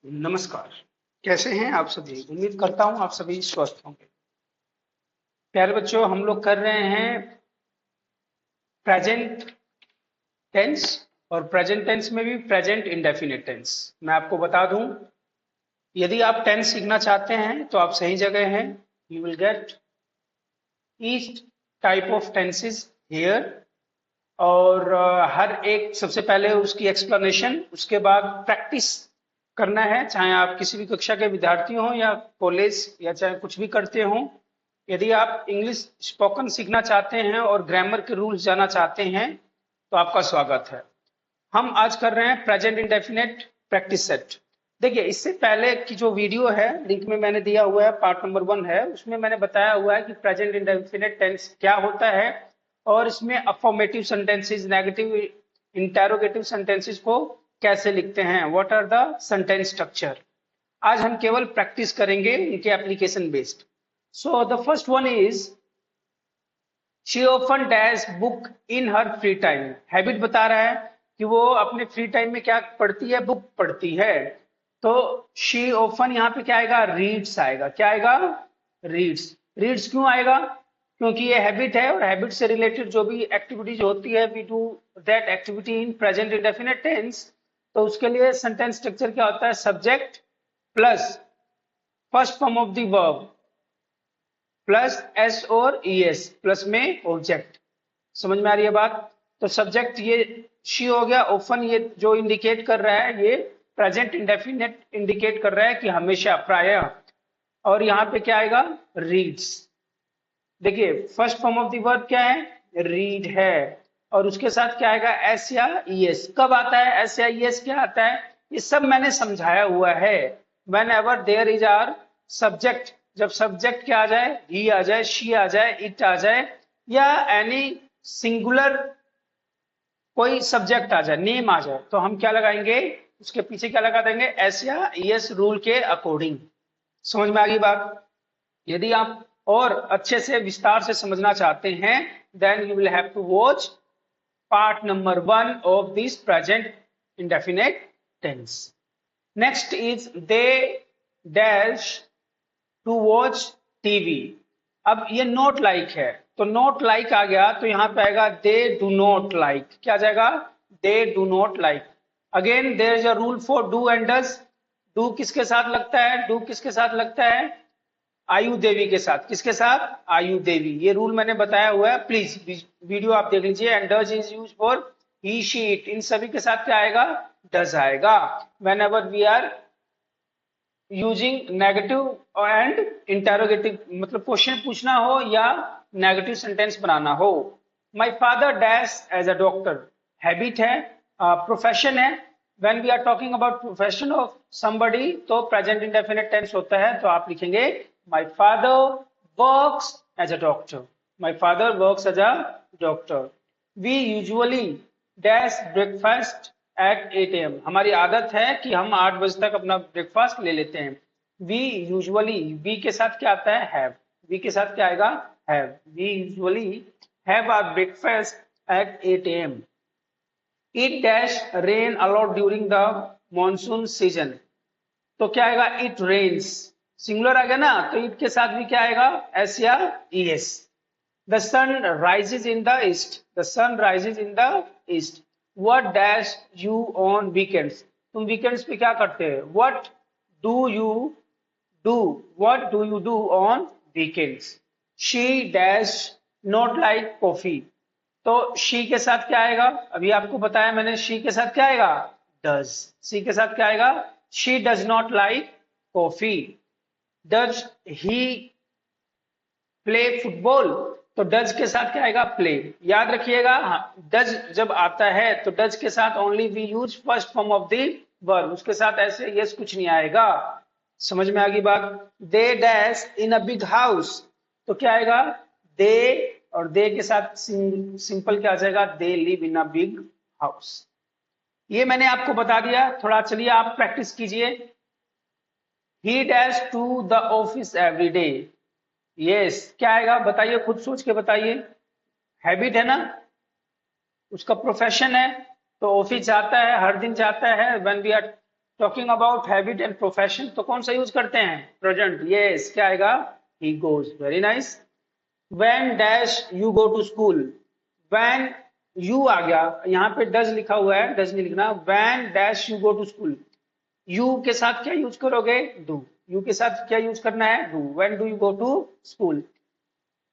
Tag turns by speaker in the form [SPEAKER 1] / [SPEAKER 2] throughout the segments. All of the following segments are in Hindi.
[SPEAKER 1] नमस्कार। कैसे हैं आप सभी? उम्मीद करता हूं आप सभी स्वस्थ होंगे। प्यारे बच्चों, हम लोग कर रहे हैं प्रेजेंट टेंस और प्रेजेंट टेंस में भी प्रेजेंट इंडेफिनिट टेंस। मैं आपको बता दूं, यदि आप टेंस सीखना चाहते हैं तो आप सही जगह हैं। You will get each type of tenses here. और हर एक सबसे पहले उसकी एक्सप्लेनेशन, उसके बाद प्रैक्टिस करना है। चाहे आप किसी भी कक्षा के विद्यार्थी हों या कॉलेज या चाहे कुछ भी करते हों, यदि आप इंग्लिश स्पोकन सीखना चाहते हैं और ग्रामर के रूल्स जानना चाहते हैं तो आपका स्वागत है। हम आज कर रहे हैं प्रेजेंट इंडेफिनिट प्रैक्टिस सेट। देखिए, इससे पहले की जो वीडियो है लिंक में मैंने दिया हुआ है, पार्ट नंबर 1 है, उसमें मैंने बताया हुआ है कि प्रेजेंट इंडेफिनिट टेंस क्या होता है और इसमें affirmative sentences, negative, interrogative sentences को कैसे लिखते हैं, what are the sentence structure. आज हम केवल प्रैक्टिस करेंगे इनके application based. So the first one is she often dash book in her free time. Habit बता रहा है कि वो अपने फ्री टाइम में क्या पढ़ती है, बुक पढ़ती है। तो शी ऑफन यहाँ पे क्या आएगा? रीड्स आएगा। क्या आएगा? रीड्स। रीड्स क्यों आएगा? क्योंकि ये हैबिट है और हैबिट से रिलेटेड जो भी एक्टिविटीज होती है, we do that activity in present indefinite tense. तो उसके लिए सेंटेंस स्ट्रक्चर क्या होता है? Subject plus first form of the verb plus S और ईएस प्लस में ऑब्जेक्ट। समझ में आ रही है बात? तो सब्जेक्ट ये शी हो गया, ओफन ये जो इंडिकेट कर रहा है ये प्रेजेंट इंडेफिनिट इंडिकेट कर रहा है कि हमेशा, प्रायः। और यहाँ पे क्या आएगा? रीड्स। देखिए, first form of the verb क्या है? रीड है। और उसके साथ क्या आएगा? एस या ईएस। कब आता है एस या ईएस? क्या आता है? ये सब मैंने समझाया हुआ है। Whenever there is are subject, जब सब्जेक्ट क्या आ जाए? ही आ जाए, शी आ जाए, इट आ जाए, या एनी सिंगुलर कोई सब्जेक्ट आ जाए, नेम आ जाए, तो हम क्या लगाएंगे? उसके पीछे क्या लगा देंगे? एस या ईएस रूल के अकॉर्डिंग। समझ में आ गई बात? यदि आप और अच्छे से विस्तार से समझना चाहते हैं, then you will have to watch part number 1 of this present indefinite tense. Next is they dash to watch TV. अब ये नोट लाइक है, तो नोट लाइक आ गया तो यहां पे आएगा दे डू नॉट लाइक। क्या आ जाएगा? They do not like. Again there is a rule for do and does. Do किसके साथ लगता है? डू किसके साथ लगता है? आयु देवी के साथ। किसके साथ? आयु देवी। ये रूल मैंने बताया हुआ है, प्लीज वीडियो आप देख लीजिए। And does is use for he, she, it. इन सभी के साथ क्या आएगा? डज आएगा। Whenever we are using negative and interrogative, मतलब क्वेश्चन पूछना हो या नेगेटिव सेंटेंस बनाना हो। My father dash as a doctor. Habit है, प्रोफेशन है। When we are talking about profession of somebody तो प्रेजेंट इंडेफिनिट टेंस होता है, तो आप लिखेंगे my father works as a doctor. My father works as a doctor. We usually dash breakfast at 8 AM। हमारी आदत है कि हम 8 बजे तक अपना ब्रेकफास्ट ले लेते हैं। वी यूजुअली, वी के साथ क्या आता है? हैव। वी के साथ क्या आएगा? Have. We usually have our breakfast at 8 AM। It dash rain a lot during the monsoon season. तो क्या आएगा? It rains. सिंगुलर आ गया ना, तो इट के साथ भी क्या आएगा? एस या ES. The sun rises in the east. The sun rises in the east. What dash you on weekends? तुम weekends पे क्या करते हैं? What do you do? What do you do on weekends? She dash not like coffee. तो she के साथ क्या आएगा? अभी आपको बताया मैंने, she के साथ क्या आएगा? Does. she के साथ क्या आएगा? She does not like coffee. Does he play football? तो डज के साथ क्या आएगा? प्ले। याद रखिएगा, डज जब आता है तो डज के साथ only we use first form of the verb, उसके साथ ऐसे यस कुछ नहीं आएगा। समझ में आ गई बात? They dash in a big house. तो क्या आएगा? दे, और दे के साथ सिंपल क्या आ जाएगा? They live in a big house. ये मैंने आपको बता दिया। थोड़ा चलिए आप प्रैक्टिस कीजिए। He dash to the office every day. Yes, क्या आएगा? बताइए, खुद सोच के बताइए। हैबिट है ना, उसका प्रोफेशन है, तो ऑफिस जाता है, हर दिन जाता है। When we are talking about habit and profession तो कौन सा यूज करते हैं? प्रेजेंट। यस, क्या आएगा? He goes. Very nice. When dash you go to school, when you आ गया, यहाँ पे डज लिखा हुआ है, डज नहीं लिखना। When dash you go to school, you के साथ क्या यूज करोगे? डू। यू के साथ क्या यूज करना है? Do. When do you go to school?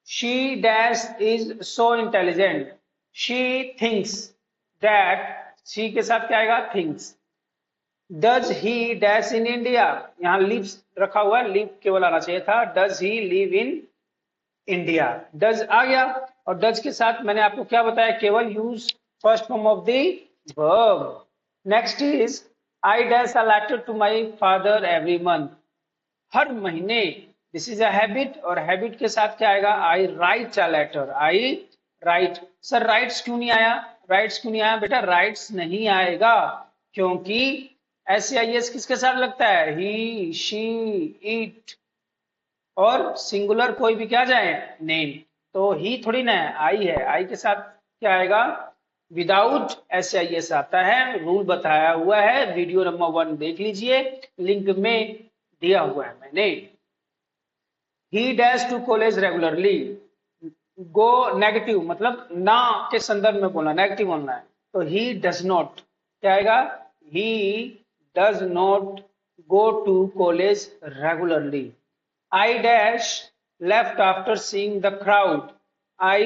[SPEAKER 1] She dash is so intelligent, she thinks that, she के साथ क्या आएगा? Thinks. Does he dash in India, यहाँ लिव्स रखा हुआ है, लिव केवल आना चाहिए था। Does he live in India, does आ गया। और डज के साथ मैंने आपको क्या बताया? केवल use first form of the verb. Next is I dash a letter to my father every month, हर महीने। दिस इज अ हैबिट, और हैबिट के साथ क्या आएगा? I write a letter, I write. Sir writes क्यों नहीं आया? राइट्स क्यों नहीं आया बेटा? राइट्स नहीं आएगा क्योंकि एस या एस किसके साथ लगता है? ही, शी, इट, और सिंगुलर कोई भी क्या जाए? नेम। तो ही थोड़ी ना है, आई है। आई के साथ क्या आएगा? विदाउट एस या एस आता है। रूल बताया हुआ है, वीडियो नंबर 1 देख लीजिए, लिंक में दिया हुआ है मैंने। He dash to college regularly, go negative मतलब ना के संदर्भ में बोलना, नेगेटिव बोलना है। तो ही डज नॉट क्या आएगा? He does not go to college regularly. I dash left after seeing the crowd. I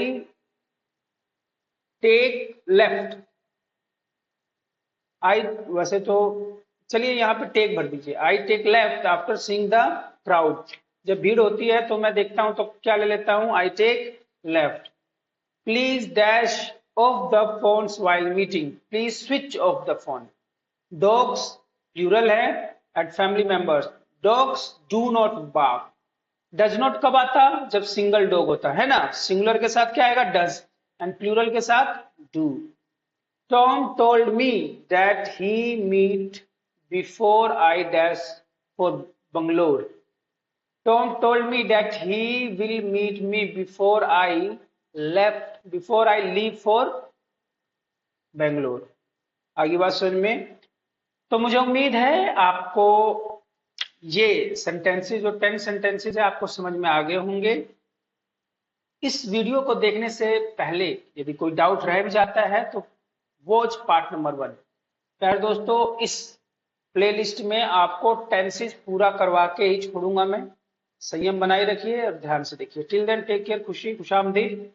[SPEAKER 1] take left. I वैसे तो चलिए यहाँ पे टेक भर दीजिए। I take left after seeing the crowd. जब भीड़ होती है तो मैं देखता हूँ तो क्या ले लेता हूँ? I take left. Please dash off the phones while meeting. Please switch off the phone. Dogs plural है at family members. Dogs do not bark. Does not कब आता? जब सिंगल डॉग होता है ना। सिंगुलर के साथ क्या आएगा? डज, एंड प्लूरल के साथ do. Tom told me that he meet before I dash for Bangalore. Tom told me that he will meet me before I leave for Bangalore. आगे बात समझ में? तो मुझे उम्मीद है आपको ये सेंटेंसेस, जो 10 सेंटेंसेस है, आपको समझ में आ गए होंगे। इस वीडियो को देखने से पहले यदि कोई डाउट रह भी जाता है तो वॉच पार्ट नंबर 1। प्यारे दोस्तों, इस प्लेलिस्ट में आपको टेंसेस पूरा करवा के ही छोड़ूंगा मैं। संयम बनाए रखिए और ध्यान से देखिए। टिल देन टेक केयर, खुशी खुशामदीद।